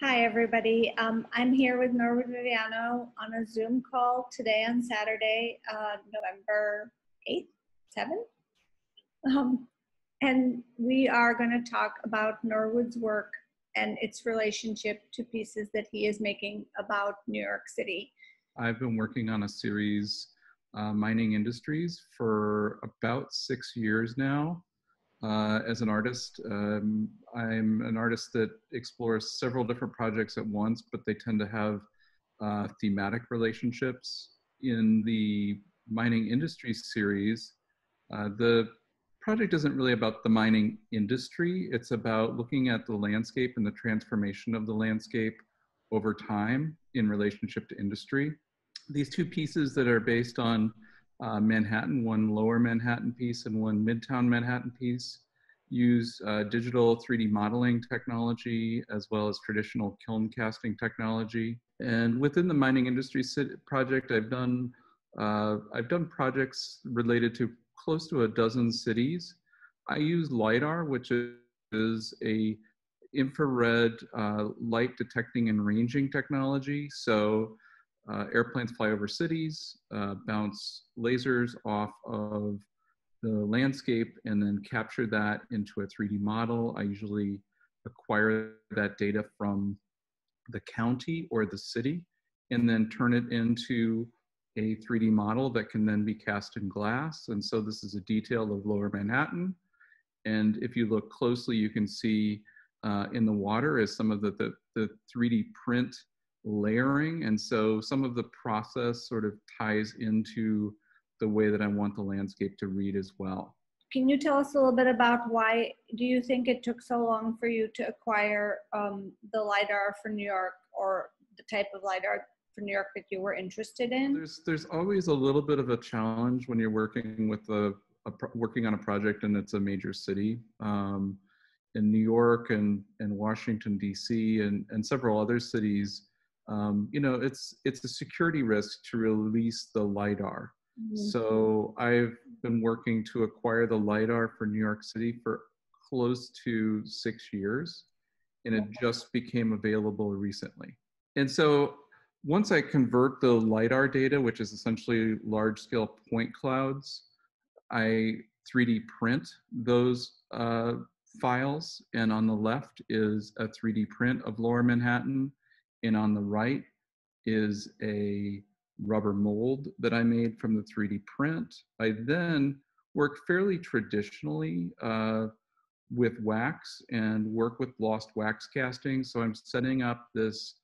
Hi, everybody. I'm here with Norwood Viviano on a Zoom call today on Saturday, November 8th, 7th. And we are going to talk about Norwood's work and its relationship to pieces that he is making about New York City. I've been working on a series, Mining Industries, for about 6 years now. As an artist, I'm an artist that explores several different projects at once, but they tend to have thematic relationships. In the Mining Industries series, the project isn't really about the mining industry. It's about looking at the landscape and the transformation of the landscape over time in relationship to industry. These two pieces that are based on Manhattan, one lower Manhattan piece and one midtown Manhattan piece, use digital 3D modeling technology as well as traditional kiln casting technology. And within the mining industry project, I've done projects related to close to a dozen cities. I use LiDAR, which is a infrared light detecting and ranging technology. So airplanes fly over cities, bounce lasers off of the landscape, and then capture that into a 3D model. I usually acquire that data from the county or the city, and then turn it into a 3D model that can then be cast in glass. And so this is a detail of Lower Manhattan. And if you look closely, you can see in the water is some of the 3D print layering. And so some of the process sort of ties into the way that I want the landscape to read as well. Can you tell us a little bit about why do you think it took so long for you to acquire the LiDAR for New York, or the type of LiDAR for New York that you were interested in? There's always a little bit of a challenge when you're working with working on a project and it's a major city. In New York and Washington, D.C. and several other cities, it's a security risk to release the LiDAR. Mm-hmm. So I've been working to acquire the LiDAR for New York City for close to 6 years, and it just became available recently. And so once I convert the LiDAR data, which is essentially large-scale point clouds, I 3D print those files, and on the left is a 3D print of Lower Manhattan, and on the right is a rubber mold that I made from the 3D print. I then work fairly traditionally with wax and work with lost wax casting. So I'm setting up this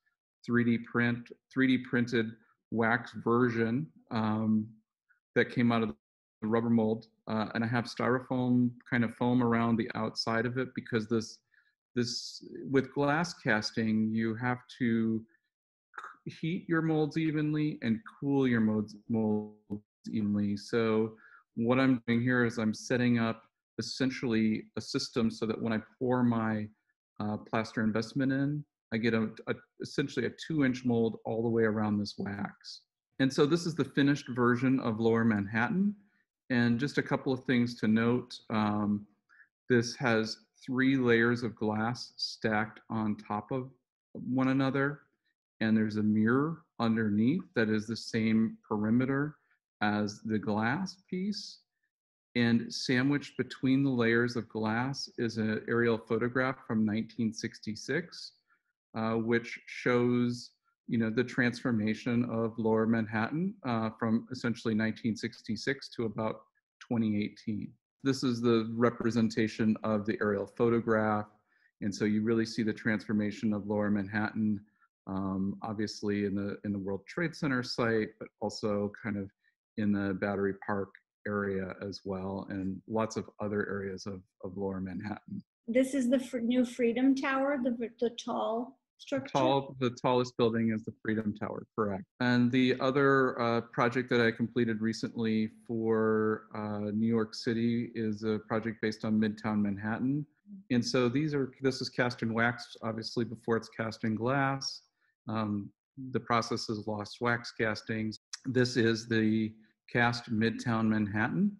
3D printed wax version that came out of the rubber mold, and I have styrofoam kind of foam around the outside of it, because this with glass casting, you have to heat your molds evenly and cool your molds evenly. So what I'm doing here is I'm setting up essentially a system so that when I pour my plaster investment in, I get essentially a 2-inch mold all the way around this wax. And so this is the finished version of Lower Manhattan. And just a couple of things to note, this has 3 layers of glass stacked on top of one another. And there's a mirror underneath that is the same perimeter as the glass piece. And sandwiched between the layers of glass is an aerial photograph from 1966, which shows the transformation of Lower Manhattan from essentially 1966 to about 2018. This is the representation of the aerial photograph. And so you really see the transformation of Lower Manhattan, obviously in the World Trade Center site, but also kind of in the Battery Park area as well, and lots of other areas of Lower Manhattan. This is the new Freedom Tower, the tall structure? The tallest building is the Freedom Tower, correct. And the other project that I completed recently for New York City is a project based on Midtown Manhattan. And so this is cast in wax, obviously, before it's cast in glass. The process is lost wax castings. This is the cast Midtown Manhattan,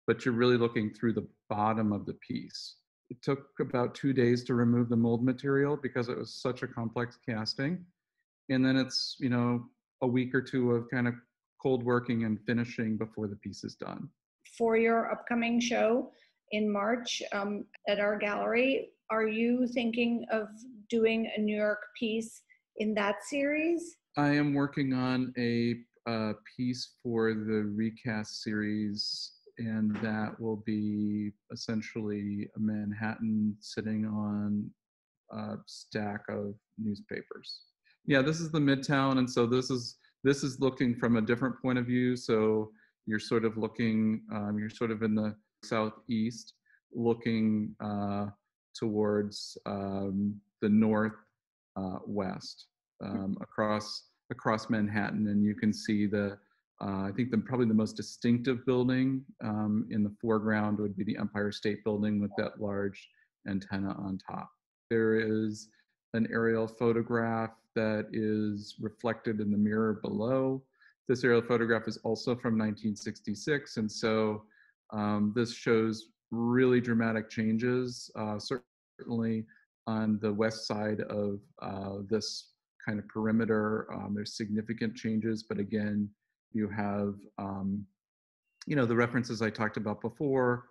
but you're really looking through the bottom of the piece. It took about 2 days to remove the mold material because it was such a complex casting. And then it's, a week or two of kind of cold working and finishing before the piece is done. For your upcoming show in March at our gallery, are you thinking of doing a New York piece in that series? I am working on a piece for the recast series, and that will be essentially a Manhattan sitting on a stack of newspapers. Yeah, this is the Midtown, and so this is looking from a different point of view. So you're sort of looking, you're sort of in the southeast, looking towards the north west, across Manhattan, and you can see I think probably the most distinctive building in the foreground would be the Empire State Building with that large antenna on top. There is an aerial photograph that is reflected in the mirror below. This aerial photograph is also from 1966, and so this shows really dramatic changes, certainly on the west side of this kind of perimeter. There's significant changes, but again, you have, the references I talked about before,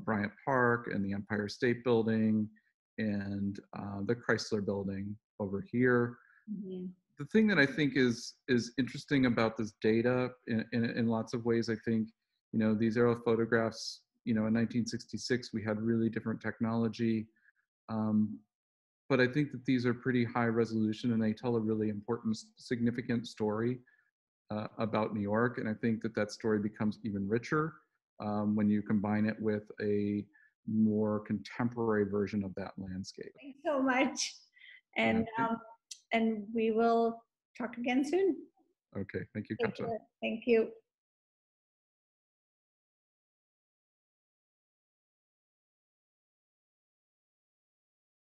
Bryant Park and the Empire State Building and the Chrysler Building over here. Mm-hmm. The thing that I think is interesting about this data in lots of ways, I think, these aerial photographs, in 1966, we had really different technology. But I think that these are pretty high resolution and they tell a really important, significant story about New York. And I think that story becomes even richer when you combine it with a more contemporary version of that landscape. Thanks so much. And, and we will talk again soon. Okay, thank you, Katya. Thank you.